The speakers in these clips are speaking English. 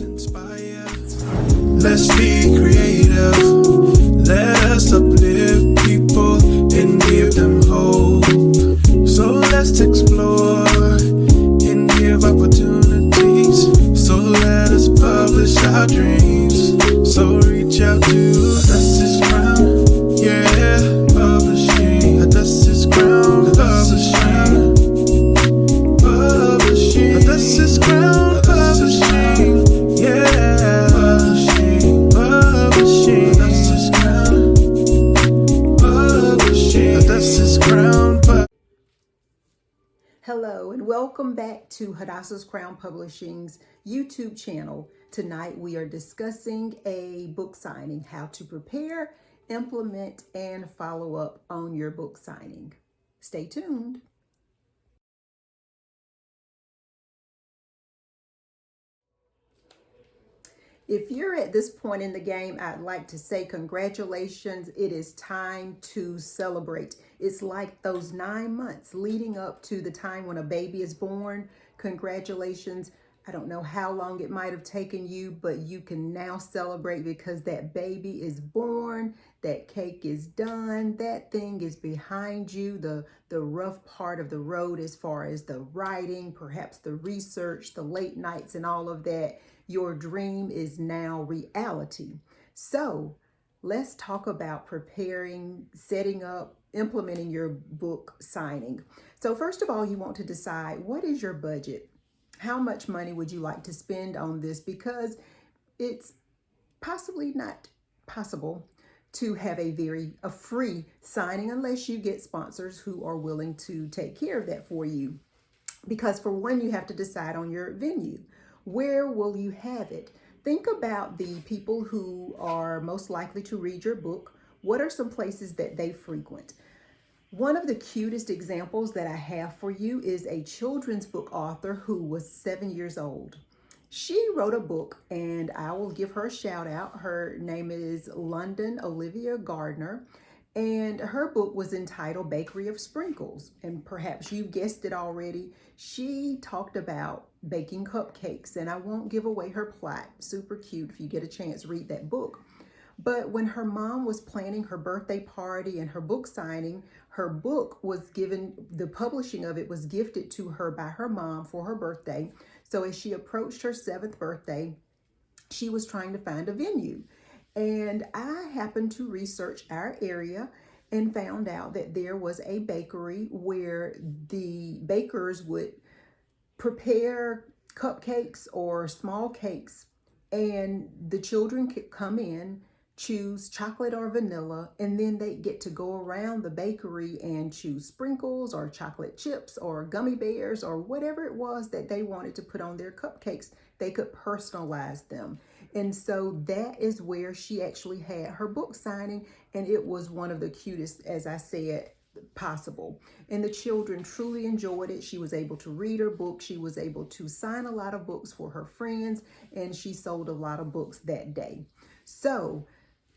inspire. Let's be creative. Let us uplift people and give them hope. So let's explore and give opportunities. So let us publish our dreams. So reach out to Dust's Crown. Yeah, publishing. Dust's Crown. Publishing. Publishing. Dust's Crown. Publishing. Yeah. Publishing. Publishing. Dust's Crown. Publishing. Dust's Crown. Hello and welcome back to Hadassah's Crown Publishing's YouTube channel. Tonight we are discussing a book signing, how to prepare, implement, and follow up on your book signing. Stay tuned. If you're at this point in the game, I'd like to say congratulations. It is time to celebrate. It's like those 9 months leading up to the time when a baby is born. Congratulations. I don't know how long it might have taken you, but you can now celebrate because that baby is born, that cake is done, that thing is behind you, the rough part of the road as far as the writing, perhaps the research, the late nights and all of that. Your dream is now reality. So let's talk about preparing, setting up, implementing your book signing. So first of all, you want to decide, what is your budget? How much money would you like to spend on this? Because it's possibly not possible to have a free signing unless you get sponsors who are willing to take care of that for you. Because for one, you have to decide on your venue. Where will you have it? Think about the people who are most likely to read your book. What are some places that they frequent? One of the cutest examples that I have for you is a children's book author who was 7 years old. She wrote a book, and I will give her a shout out. Her name is London Olivia Gardner, and her book was entitled Bakery of Sprinkles. And perhaps you've guessed it already. She talked about baking cupcakes, and I won't give away her plot. Super cute. If you get a chance, read that book. But when her mom was planning her birthday party and her book signing, her book was given, the publishing of it was gifted to her by her mom for her birthday. So as she approached her 7th birthday, she was trying to find a venue. And I happened to research our area and found out that there was a bakery where the bakers would prepare cupcakes or small cakes, and the children could come in, choose chocolate or vanilla, and then they get to go around the bakery and choose sprinkles or chocolate chips or gummy bears or whatever it was that they wanted to put on their cupcakes. They could personalize them. And so that is where she actually had her book signing, and it was one of the cutest, as I said, possible. And the children truly enjoyed it. She was able to read her book. She was able to sign a lot of books for her friends, and she sold a lot of books that day. So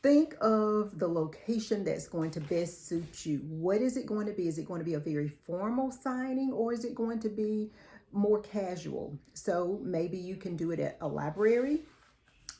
think of the location that's going to best suit you. What is it going to be? Is it going to be a very formal signing, or is it going to be more casual? So maybe you can do it at a library,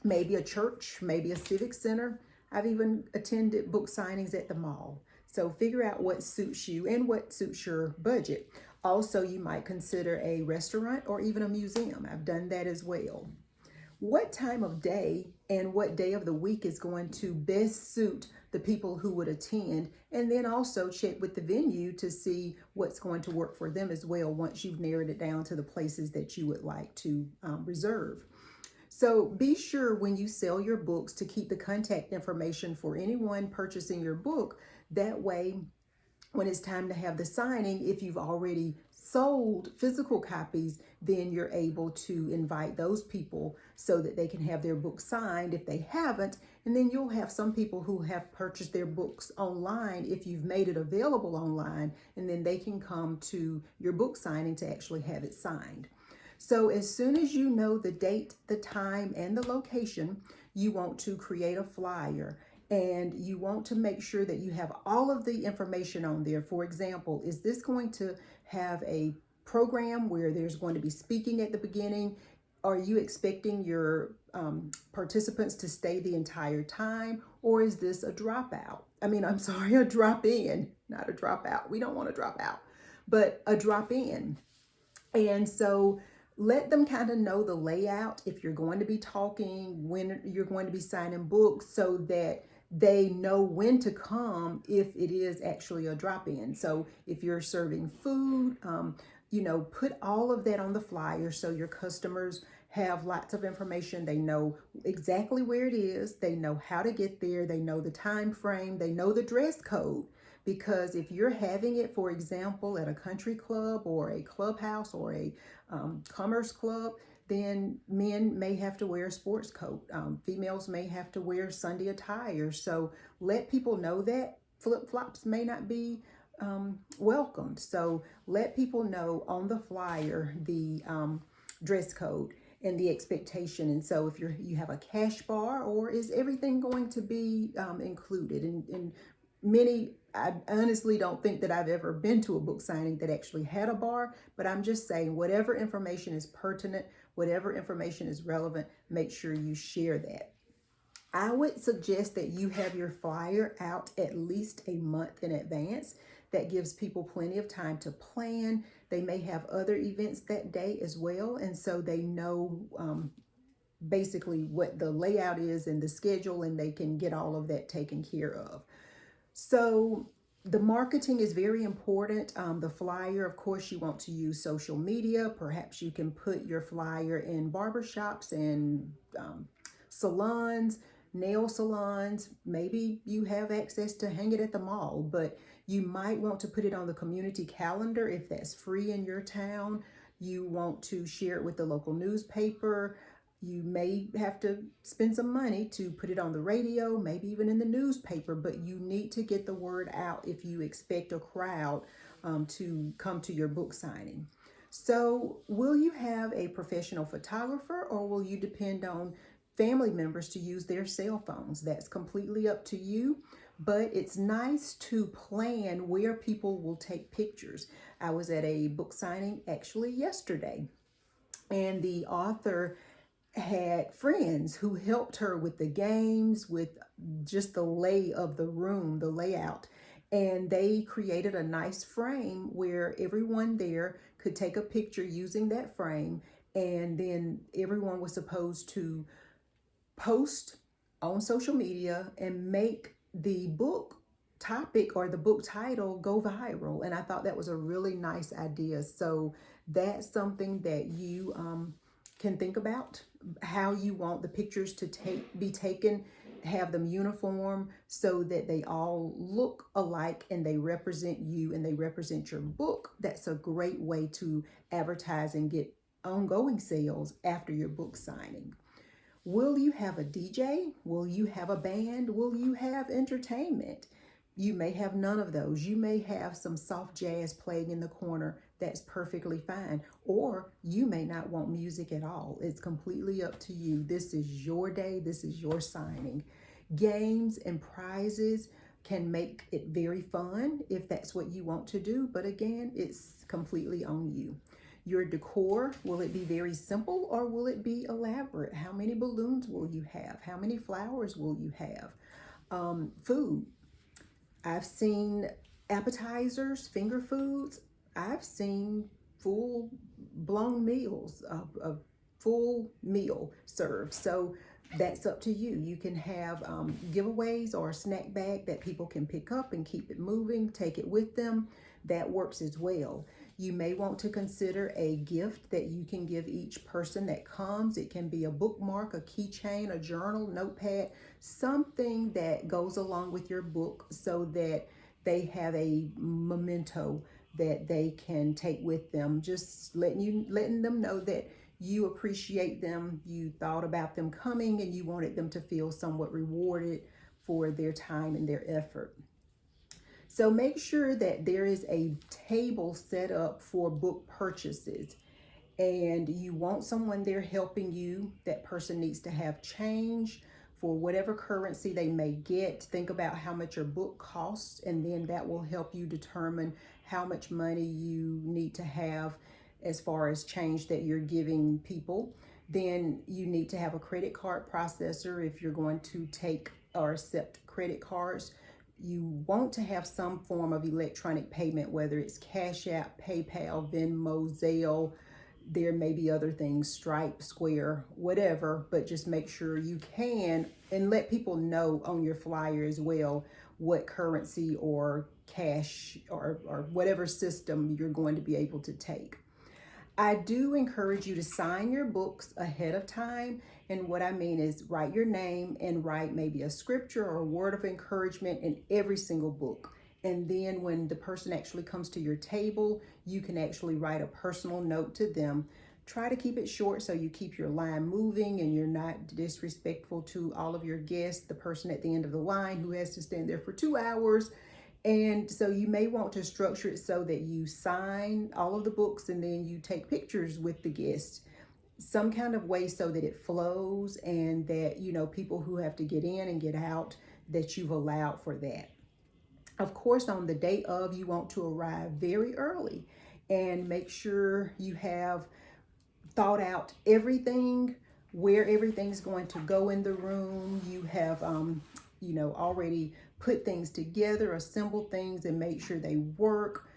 maybe a church, maybe a civic center. I've even attended book signings at the mall. So figure out what suits you and what suits your budget. Also, you might consider a restaurant or even a museum. I've done that as well. What time of day and what day of the week is going to best suit the people who would attend, and then also check with the venue to see what's going to work for them as well once you've narrowed it down to the places that you would like to reserve. So be sure when you sell your books to keep the contact information for anyone purchasing your book. That way, when it's time to have the signing, if you've already sold physical copies, then you're able to invite those people so that they can have their book signed if they haven't. And then you'll have some people who have purchased their books online if you've made it available online, and then they can come to your book signing to actually have it signed. So as soon as you know the date, the time, and the location, you want to create a flyer. And you want to make sure that you have all of the information on there. For example, is this going to have a program where there's going to be speaking at the beginning? Are you expecting your participants to stay the entire time, or is this a dropout? I mean, I'm sorry, a drop in, not a dropout. We don't want to drop out, but a drop in. And so let them kind of know the layout if you're going to be talking, when you're going to be signing books, so that they know when to come if it is actually a drop in. So if you're serving food, put all of that on the flyer so your customers have lots of information. They know exactly where it is, they know how to get there, they know the time frame, they know the dress code. Because if you're having it, for example, at a country club or a clubhouse or a commerce club, then men may have to wear a sports coat. Females may have to wear Sunday attire. So let people know that flip-flops may not be welcomed. So let people know on the flyer the dress code and the expectation. And so if you have a cash bar, or is everything going to be included? And many, I honestly don't think that I've ever been to a book signing that actually had a bar, but I'm just saying whatever information is pertinent, whatever information is relevant, make sure you share that. I would suggest that you have your flyer out at least a month in advance. That gives people plenty of time to plan. They may have other events that day as well, and so they know basically what the layout is and the schedule, and they can get all of that taken care of. So the marketing is very important. The flyer, of course, you want to use social media. Perhaps you can put your flyer in barbershops and salons, nail salons. Maybe you have access to hang it at the mall, but you might want to put it on the community calendar if that's free in your town. You want to share it with the local newspaper. You may have to spend some money to put it on the radio, maybe even in the newspaper, but you need to get the word out if you expect a crowd to come to your book signing. So will you have a professional photographer, or will you depend on family members to use their cell phones? That's completely up to you, but it's nice to plan where people will take pictures. I was at a book signing actually yesterday, and the author had friends who helped her with the games, with just the lay of the room, the layout. And they created a nice frame where everyone there could take a picture using that frame. And then everyone was supposed to post on social media and make the book topic or the book title go viral. And I thought that was a really nice idea. So that's something that you can think about, how you want the pictures to be taken, have them uniform so that they all look alike and they represent you and they represent your book. That's a great way to advertise and get ongoing sales after your book signing. Will you have a DJ? Will you have a band? Will you have entertainment? You may have none of those. You may have some soft jazz playing in the corner. That's perfectly fine. Or you may not want music at all. It's completely up to you. This is your day. This is your signing. Games and prizes can make it very fun if that's what you want to do. But again, it's completely on you. Your decor, will it be very simple or will it be elaborate? How many balloons will you have? How many flowers will you have? Food. I've seen appetizers, finger foods. I've seen full-blown meals, a full meal served. So that's up to you. You can have giveaways or a snack bag that people can pick up and keep it moving, take it with them. That works as well. You may want to consider a gift that you can give each person that comes. It can be a bookmark, a keychain, a journal, notepad, something that goes along with your book so that they have a memento that they can take with them. Just letting them know that you appreciate them, you thought about them coming, and you wanted them to feel somewhat rewarded for their time and their effort. So make sure that there is a table set up for book purchases, and you want someone there helping you. That person needs to have change for whatever currency they may get. Think about how much your book costs, and then that will help you determine how much money you need to have as far as change that you're giving people. Then you need to have a credit card processor if you're going to take or accept credit cards. You want to have some form of electronic payment, whether it's Cash App, PayPal, Venmo, Zelle. There may be other things, Stripe, Square, whatever, but just make sure you can, and let people know on your flyer as well what currency or cash or whatever system you're going to be able to take. I do encourage you to sign your books ahead of time. And what I mean is write your name and write maybe a scripture or a word of encouragement in every single book. And then when the person actually comes to your table, you can actually write a personal note to them. Try to keep it short so you keep your line moving and you're not disrespectful to all of your guests, the person at the end of the line who has to stand there for 2 hours. And so you may want to structure it so that you sign all of the books and then you take pictures with the guests, some kind of way so that it flows and that, you know, people who have to get in and get out, that you've allowed for that. Of course, on the day of, you want to arrive very early and make sure you have thought out everything, where everything's going to go in the room. You have, already put things together, assemble things, and make sure they work.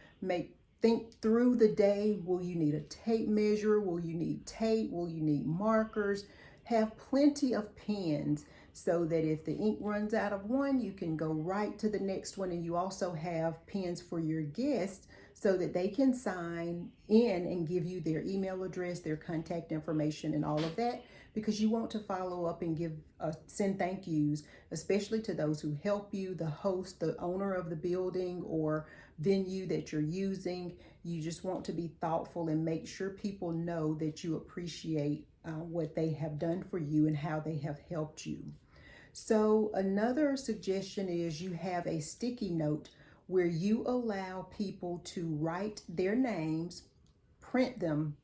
Think through the day. Will you need a tape measure? Will you need tape? Will you need markers? Have plenty of pens so that if the ink runs out of one, you can go right to the next one. And you also have pens for your guests so that they can sign in and give you their email address, their contact information, and all of that, because you want to follow up and send thank yous, especially to those who help you, the host, the owner of the building or venue that you're using. You just want to be thoughtful and make sure people know that you appreciate what they have done for you and how they have helped you. So another suggestion is you have a sticky note where you allow people to write their names, print them,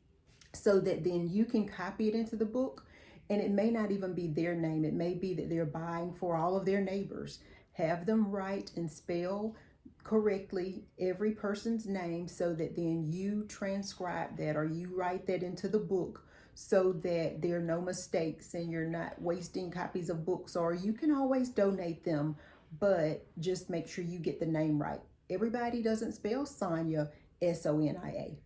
so that then you can copy it into the book. And it may not even be their name. It may be that they're buying for all of their neighbors. Have them write and spell correctly every person's name so that then you transcribe that or you write that into the book so that there are no mistakes and you're not wasting copies of books, or you can always donate them, but just make sure you get the name right. Everybody doesn't spell Sonia Sonia.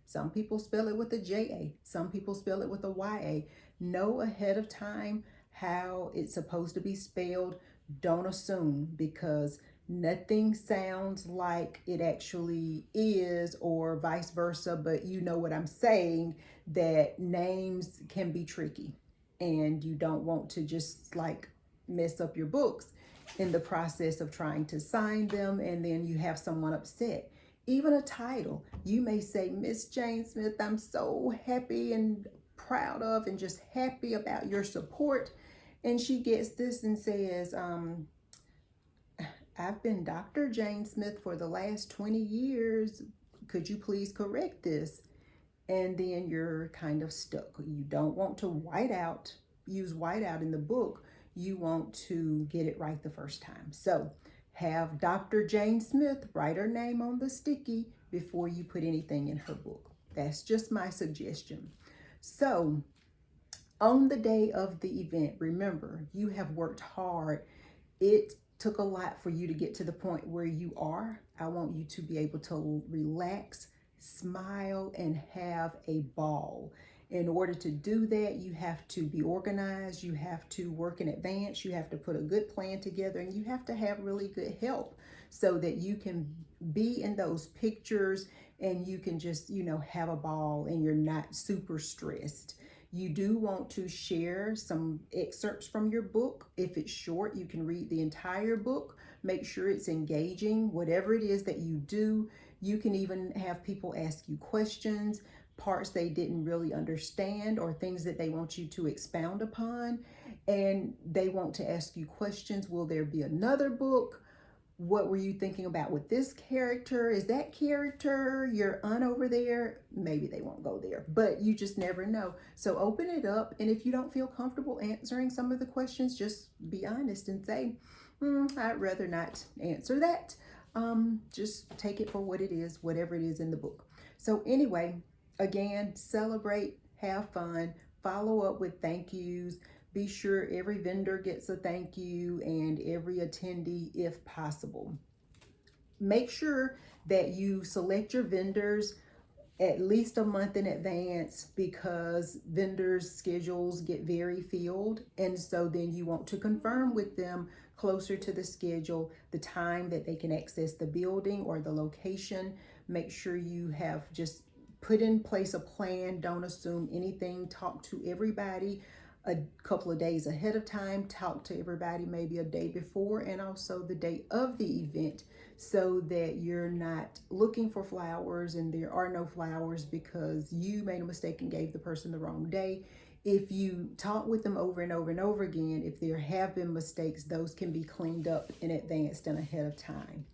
Some people spell it with a JA. Some people spell it with a YA. Know ahead of time how it's supposed to be spelled. Don't assume, because nothing sounds like it actually is, or vice versa, but you know what I'm saying, that names can be tricky and you don't want to just like mess up your books in the process of trying to sign them and then you have someone upset. Even a title, you may say, Miss Jane Smith, I'm so happy and proud of and just happy about your support. And she gets this and says, I've been Dr. Jane Smith for the last 20 years. Could you please correct this? And then you're kind of stuck. You don't want to use whiteout in the book. You want to get it right the first time. So have Dr. Jane Smith write her name on the sticky before you put anything in her book. That's just my suggestion. So on the day of the event, remember, you have worked hard. It took a lot for you to get to the point where you are. I want you to be able to relax, smile, and have a ball. In order to do that, you have to be organized, you have to work in advance, you have to put a good plan together, and you have to have really good help so that you can be in those pictures and you can just, have a ball and you're not super stressed. You do want to share some excerpts from your book. If it's short, you can read the entire book. Make sure it's engaging. Whatever it is that you do, you can even have people ask you questions, parts they didn't really understand or things that they want you to expound upon. And they want to ask you questions. Will there be another book? What were you thinking about with this character? Is that character your aunt over there? Maybe they won't go there, but you just never know. So open it up. And if you don't feel comfortable answering some of the questions, just be honest and say, I'd rather not answer that. Just take it for what it is, whatever it is in the book. So anyway, again, celebrate, have fun, follow up with thank yous. Be sure every vendor gets a thank you and every attendee if possible. Make sure that you select your vendors at least a month in advance, because vendors' schedules get very filled. And so then you want to confirm with them closer to the schedule the time that they can access the building or the location. Make sure you have just put in place a plan. Don't assume anything. Talk to everybody a couple of days ahead of time. Talk to everybody maybe a day before and also the day of the event, so that you're not looking for flowers and there are no flowers because you made a mistake and gave the person the wrong day. If you talk with them over and over and over again, if there have been mistakes, those can be cleaned up in advance and ahead of time.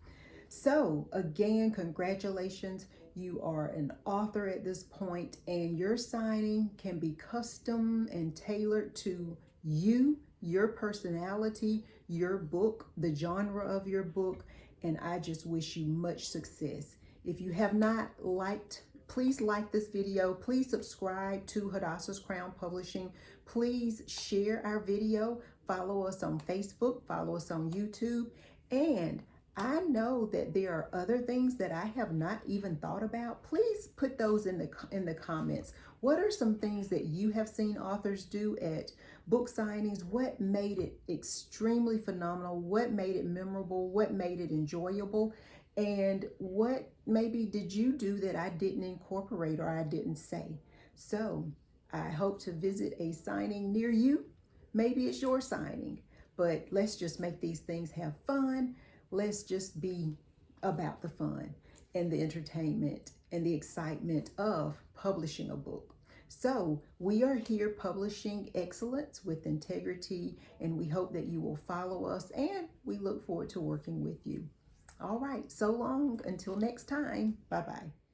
So again, congratulations. You are an author at this point, and your signing can be custom and tailored to you, your personality, your book, the genre of your book, and I just wish you much success. If you have not liked, please like this video. Please subscribe to Hadassah's Crown Publishing. Please share our video. Follow us on Facebook. Follow us on YouTube. And I know that there are other things that I have not even thought about. Please put those in the comments. What are some things that you have seen authors do at book signings? What made it extremely phenomenal? What made it memorable? What made it enjoyable? And what maybe did you do that I didn't incorporate or I didn't say? So I hope to visit a signing near you. Maybe it's your signing, but let's just make these things have fun. Let's just be about the fun and the entertainment and the excitement of publishing a book. So we are here publishing excellence with integrity, and we hope that you will follow us, and we look forward to working with you. All right, so long until next time. Bye-bye.